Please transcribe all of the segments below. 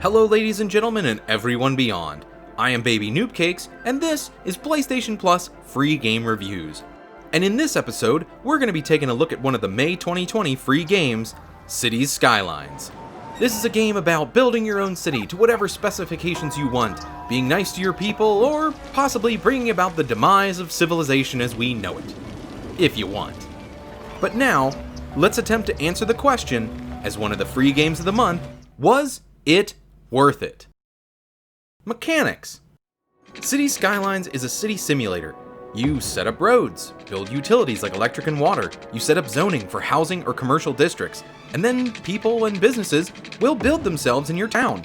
Hello ladies and gentlemen and everyone beyond. I am BabyNoobCakes, and this is PlayStation Plus free game reviews. And in this episode, we're going to be taking a look at one of the May 2020 free games, Cities Skylines. This is a game about building your own city to whatever specifications you want, being nice to your people, or possibly bringing about the demise of civilization as we know it. If you want. But now, let's attempt to answer the question, as one of the free games of the month, was it worth it? Mechanics. Cities Skylines is a city simulator. You set up roads, build utilities like electric and water, you set up zoning for housing or commercial districts, and then people and businesses will build themselves in your town.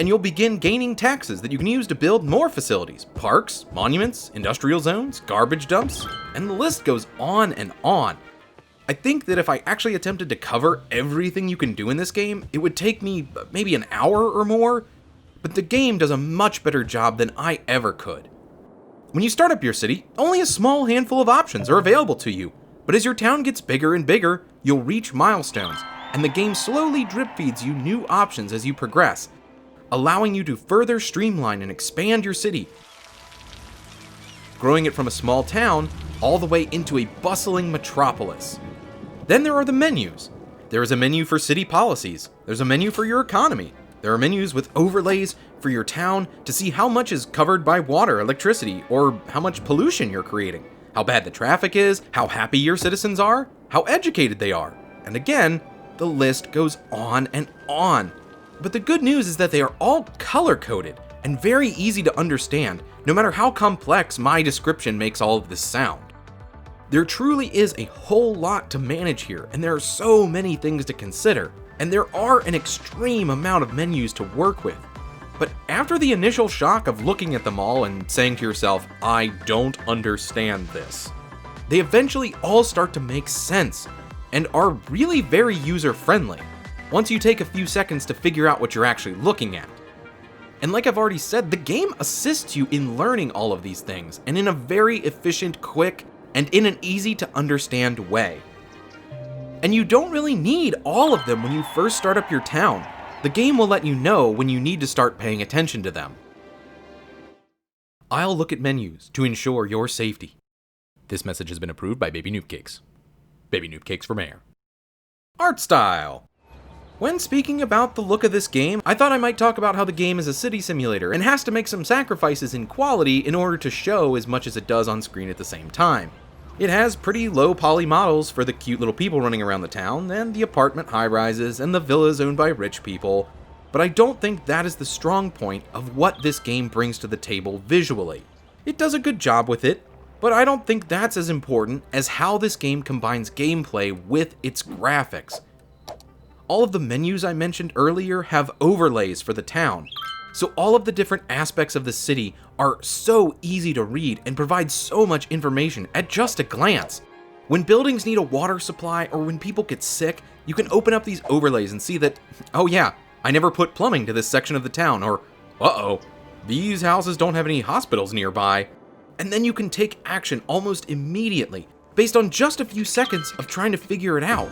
And you'll begin gaining taxes that you can use to build more facilities, parks, monuments, industrial zones, garbage dumps, and the list goes on and on. I think that if I actually attempted to cover everything you can do in this game, it would take me maybe an hour or more, but the game does a much better job than I ever could. When you start up your city, only a small handful of options are available to you, but as your town gets bigger and bigger, you'll reach milestones, and the game slowly drip feeds you new options as you progress, allowing you to further streamline and expand your city, growing it from a small town all the way into a bustling metropolis. Then there are the menus. There is a menu for city policies. There's a menu for your economy. There are menus with overlays for your town to see how much is covered by water, electricity, or how much pollution you're creating, how bad the traffic is, how happy your citizens are, how educated they are. And again, the list goes on and on. But the good news is that they are all color-coded and very easy to understand, no matter how complex my description makes all of this sound. There truly is a whole lot to manage here, and there are so many things to consider, and there are an extreme amount of menus to work with. But after the initial shock of looking at them all and saying to yourself, I don't understand this, they eventually all start to make sense, and are really very user-friendly, once you take a few seconds to figure out what you're actually looking at. And like I've already said, the game assists you in learning all of these things, and in a very efficient, quick, and in an easy to understand way. And you don't really need all of them when you first start up your town. The game will let you know when you need to start paying attention to them. I'll look at menus to ensure your safety. This message has been approved by BabyNoobCakes. BabyNoobCakes for mayor. Art style. When speaking about the look of this game, I thought I might talk about how the game is a city simulator and has to make some sacrifices in quality in order to show as much as it does on screen at the same time. It has pretty low poly models for the cute little people running around the town, and the apartment high-rises, and the villas owned by rich people, but I don't think that is the strong point of what this game brings to the table visually. It does a good job with it, but I don't think that's as important as how this game combines gameplay with its graphics. All of the menus I mentioned earlier have overlays for the town, so all of the different aspects of the city are so easy to read and provide so much information at just a glance. When buildings need a water supply or when people get sick, you can open up these overlays and see that, oh yeah, I never put plumbing to this section of the town, or uh-oh, these houses don't have any hospitals nearby. And then you can take action almost immediately, based on just a few seconds of trying to figure it out.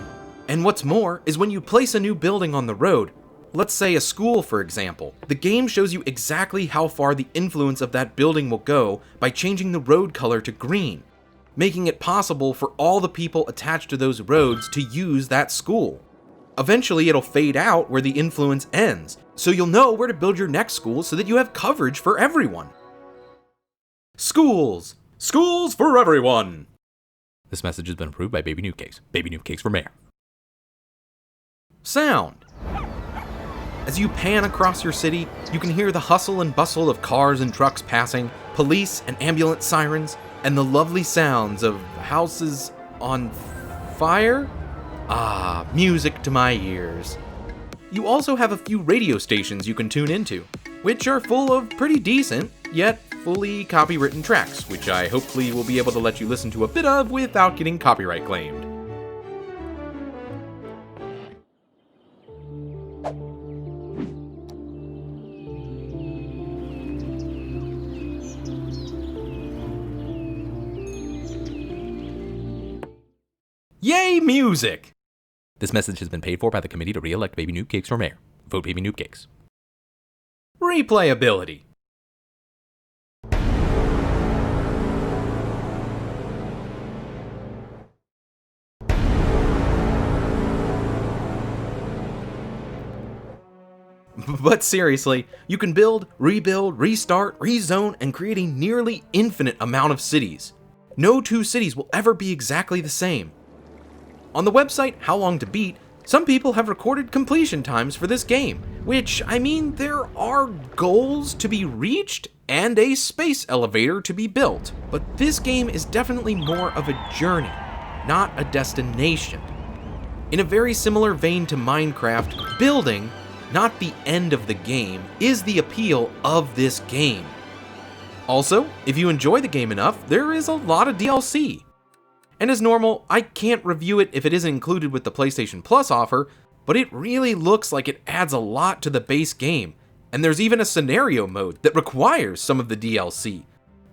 And what's more is when you place a new building on the road, let's say a school for example, the game shows you exactly how far the influence of that building will go by changing the road color to green, making it possible for all the people attached to those roads to use that school. Eventually it'll fade out where the influence ends, so you'll know where to build your next school so that you have coverage for everyone. Schools! Schools for everyone! This message has been approved by BabyNoobCakes. BabyNoobCakes for mayor. Sound. As you pan across your city, you can hear the hustle and bustle of cars and trucks passing, police and ambulance sirens, and the lovely sounds of houses on fire? Ah, music to my ears. You also have a few radio stations you can tune into, which are full of pretty decent, yet fully copywritten tracks, which I hopefully will be able to let you listen to a bit of without getting copyright claimed. Yay, music! This message has been paid for by the committee to re-elect BabyNoobCakes for mayor. Vote BabyNoobCakes. Replayability. But seriously, you can build, rebuild, restart, rezone, and create a nearly infinite amount of cities. No two cities will ever be exactly the same. On the website How Long to Beat, some people have recorded completion times for this game, which, I mean, there are goals to be reached and a space elevator to be built, but this game is definitely more of a journey, not a destination. In a very similar vein to Minecraft, building, not the end of the game, is the appeal of this game. Also, if you enjoy the game enough, there is a lot of DLC. And as normal, I can't review it if it isn't included with the PlayStation Plus offer, but it really looks like it adds a lot to the base game, and there's even a scenario mode that requires some of the DLC,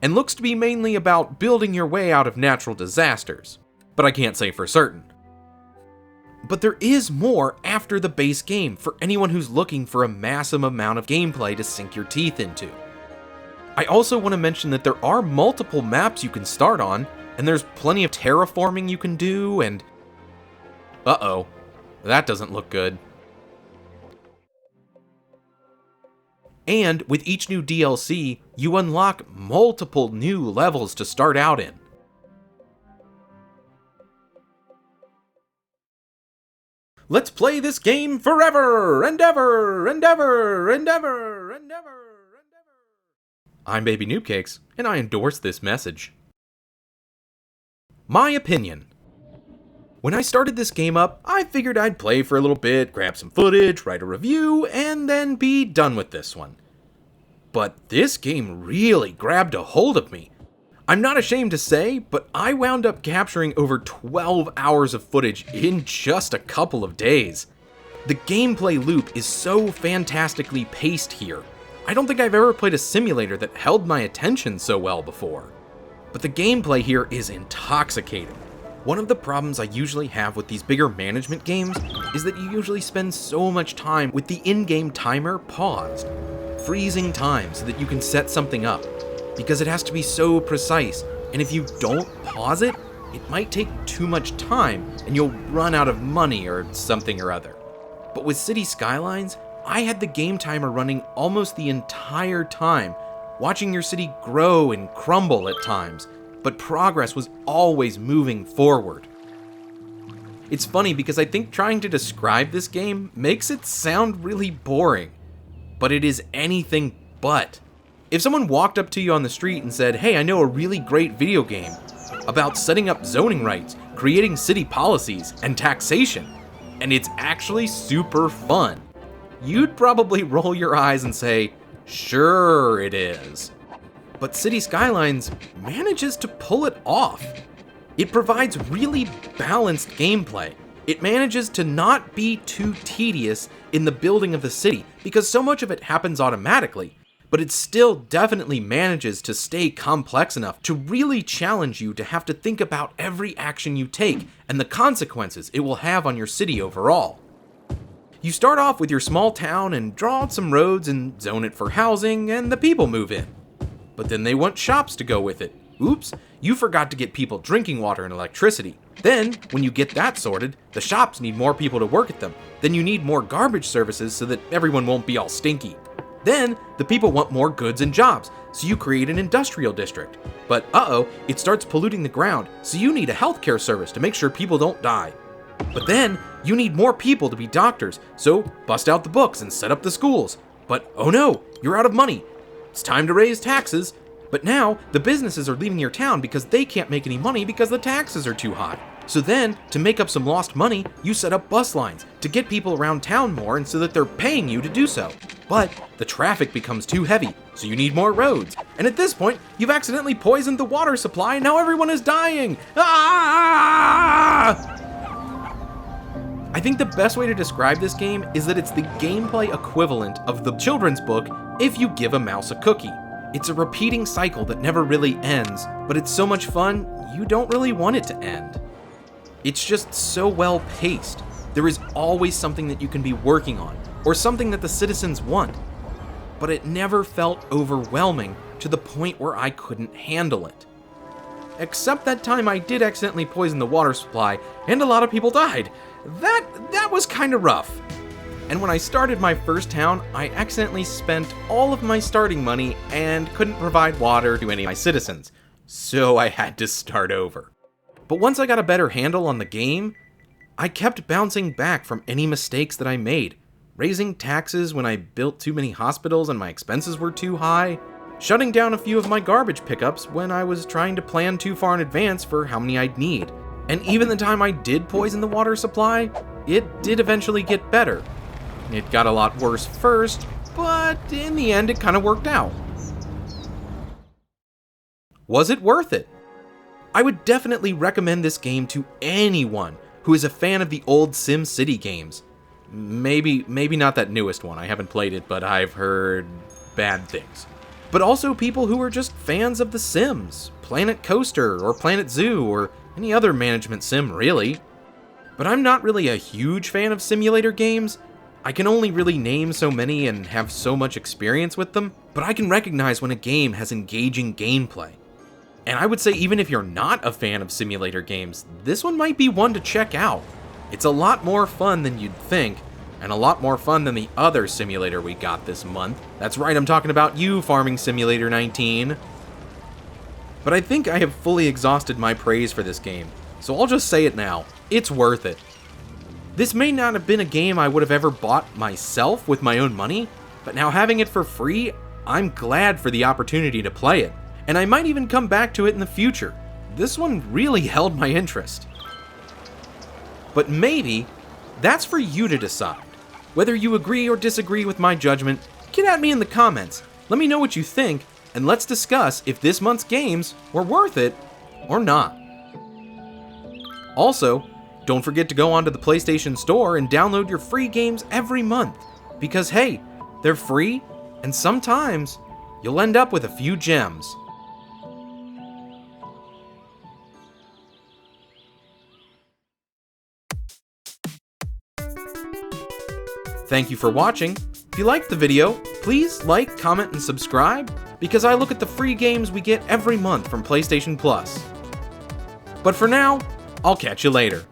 and looks to be mainly about building your way out of natural disasters, but I can't say for certain. But there is more after the base game for anyone who's looking for a massive amount of gameplay to sink your teeth into. I also want to mention that there are multiple maps you can start on, and there's plenty of terraforming you can do, and... uh-oh, that doesn't look good. And with each new DLC, you unlock multiple new levels to start out in. Let's play this game forever and ever and ever and ever and ever and ever. I'm BabyNoobCakes, and I endorse this message. My opinion. When I started this game up, I figured I'd play for a little bit, grab some footage, write a review, and then be done with this one. But this game really grabbed a hold of me. I'm not ashamed to say, but I wound up capturing over 12 hours of footage in just a couple of days. The gameplay loop is so fantastically paced here. I don't think I've ever played a simulator that held my attention so well before. But the gameplay here is intoxicating. One of the problems I usually have with these bigger management games is that you usually spend so much time with the in-game timer paused, freezing time so that you can set something up, because it has to be so precise, and if you don't pause it, it might take too much time and you'll run out of money or something or other. But with City Skylines, I had the game timer running almost the entire time, watching your city grow and crumble at times, but progress was always moving forward. It's funny because I think trying to describe this game makes it sound really boring, but it is anything but. If someone walked up to you on the street and said, "Hey, I know a really great video game about setting up zoning rights, creating city policies, and taxation, and it's actually super fun," you'd probably roll your eyes and say, "Sure it is." But City Skylines manages to pull it off. It provides really balanced gameplay. It manages to not be too tedious in the building of the city, because so much of it happens automatically, but it still definitely manages to stay complex enough to really challenge you to have to think about every action you take and the consequences it will have on your city overall. You start off with your small town and draw out some roads and zone it for housing, and the people move in. But then they want shops to go with it. Oops, you forgot to get people drinking water and electricity. Then, when you get that sorted, the shops need more people to work at them. Then you need more garbage services so that everyone won't be all stinky. Then, the people want more goods and jobs, so you create an industrial district. But it starts polluting the ground, so you need a healthcare service to make sure people don't die. But then, you need more people to be doctors, so bust out the books and set up the schools. But oh no, you're out of money. It's time to raise taxes. But now, the businesses are leaving your town because they can't make any money because the taxes are too high. So then, to make up some lost money, you set up bus lines to get people around town more and so that they're paying you to do so. But the traffic becomes too heavy, so you need more roads. And at this point, you've accidentally poisoned the water supply and now everyone is dying. Ah! I think the best way to describe this game is that it's the gameplay equivalent of the children's book If You Give a Mouse a Cookie. It's a repeating cycle that never really ends, but it's so much fun, you don't really want it to end. It's just so well paced. There is always something that you can be working on, or something that the citizens want. but it never felt overwhelming to the point where I couldn't handle it. Except that time I did accidentally poison the water supply, and a lot of people died. That was kinda rough. And when I started my first town, I accidentally spent all of my starting money and couldn't provide water to any of my citizens, so I had to start over. But once I got a better handle on the game, I kept bouncing back from any mistakes that I made, raising taxes when I built too many hospitals and my expenses were too high, shutting down a few of my garbage pickups when I was trying to plan too far in advance for how many I'd need. And even the time I did poison the water supply, it did eventually get better. It got a lot worse first, but in the end it kind of worked out. Was it worth it? I would definitely recommend this game to anyone who is a fan of the old SimCity games. Maybe not that newest one, I haven't played it, but I've heard bad things. But also people who are just fans of The Sims, Planet Coaster, or Planet Zoo, or any other management sim, really. But I'm not really a huge fan of simulator games. I can only really name so many and have so much experience with them, but I can recognize when a game has engaging gameplay. And I would say even if you're not a fan of simulator games, this one might be one to check out. It's a lot more fun than you'd think, and a lot more fun than the other simulator we got this month. That's right, I'm talking about you, Farming Simulator 19. But I think I have fully exhausted my praise for this game, so I'll just say it now. It's worth it. This may not have been a game I would have ever bought myself with my own money, but now having it for free, I'm glad for the opportunity to play it, and I might even come back to it in the future. This one really held my interest. But maybe that's for you to decide. Whether you agree or disagree with my judgment, get at me in the comments. Let me know what you think, and let's discuss if this month's games were worth it or not. Also, don't forget to go onto the PlayStation Store and download your free games every month, because hey, they're free, and sometimes you'll end up with a few gems. Thank you for watching. If you liked the video, please like, comment, and subscribe, because I look at the free games we get every month from PlayStation Plus. But for now, I'll catch you later.